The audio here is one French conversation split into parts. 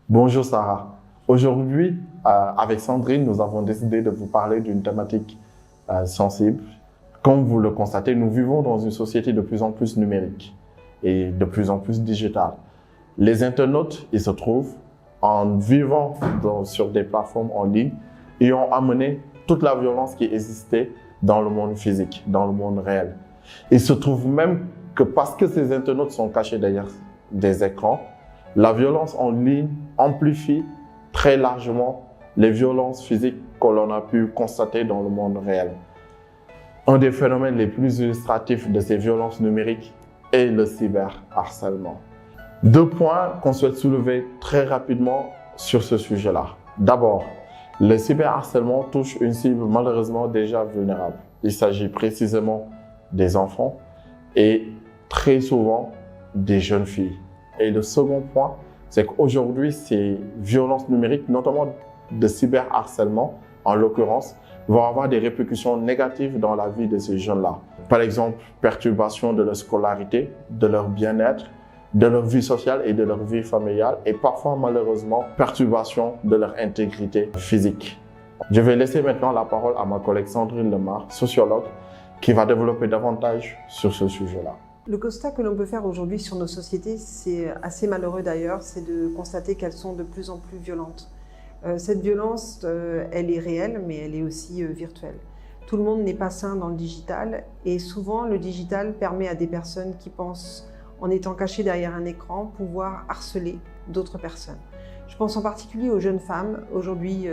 Bonjour Sarah. Aujourd'hui, avec Sandrine, nous avons décidé de vous parler d'une thématique sensible. Comme vous le constatez, nous vivons dans une société de plus en plus numérique et de plus en plus digitale. Les internautes, ils se trouvent en vivant sur des plateformes en ligne et ont amené toute la violence qui existait dans le monde physique, dans le monde réel. Il se trouve même que parce que ces internautes sont cachés derrière des écrans, la violence en ligne amplifie très largement les violences physiques que l'on a pu constater dans le monde réel. Un des phénomènes les plus illustratifs de ces violences numériques est le cyberharcèlement. Deux points qu'on souhaite soulever très rapidement sur ce sujet-là. D'abord, le cyberharcèlement touche une cible malheureusement déjà vulnérable. Il s'agit précisément des enfants et très souvent des jeunes filles. Et le second point, c'est qu'aujourd'hui, ces violences numériques, notamment de cyberharcèlement en l'occurrence, vont avoir des répercussions négatives dans la vie de ces jeunes-là. Par exemple, perturbation de leur scolarité, de leur bien-être, de leur vie sociale et de leur vie familiale et parfois malheureusement perturbation de leur intégrité physique. Je vais laisser maintenant la parole à ma collègue Sandrine Lemar, sociologue, qui va développer davantage sur ce sujet-là. Le constat que l'on peut faire aujourd'hui sur nos sociétés, c'est assez malheureux d'ailleurs, c'est de constater qu'elles sont de plus en plus violentes. Cette violence, elle est réelle, mais elle est aussi virtuelle. Tout le monde n'est pas sain dans le digital et souvent le digital permet à des personnes qui pensent, en étant cachées derrière un écran, pouvoir harceler d'autres personnes. Je pense en particulier aux jeunes femmes, aujourd'hui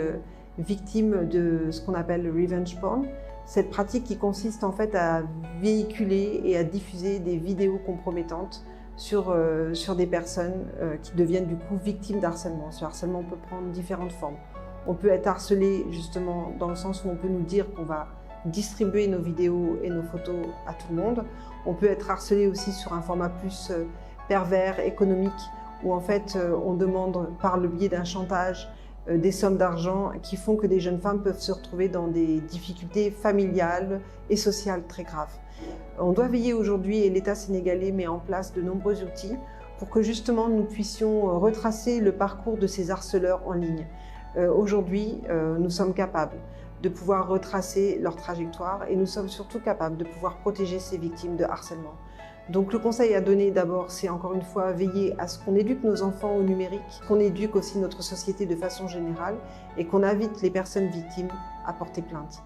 victimes de ce qu'on appelle le revenge porn. Cette pratique qui consiste en fait à véhiculer et à diffuser des vidéos compromettantes sur des personnes qui deviennent du coup victimes d'harcèlement. Ce harcèlement peut prendre différentes formes. On peut être harcelé justement dans le sens où on peut nous dire qu'on va distribuer nos vidéos et nos photos à tout le monde. On peut être harcelé aussi sur un format plus pervers, économique, où en fait on demande par le biais d'un chantage des sommes d'argent qui font que des jeunes femmes peuvent se retrouver dans des difficultés familiales et sociales très graves. On doit veiller aujourd'hui, et l'État sénégalais met en place de nombreux outils pour que justement nous puissions retracer le parcours de ces harceleurs en ligne. Aujourd'hui, nous sommes capables de pouvoir retracer leur trajectoire et nous sommes surtout capables de pouvoir protéger ces victimes de harcèlement. Donc le conseil à donner d'abord, c'est encore une fois veiller à ce qu'on éduque nos enfants au numérique, qu'on éduque aussi notre société de façon générale et qu'on invite les personnes victimes à porter plainte.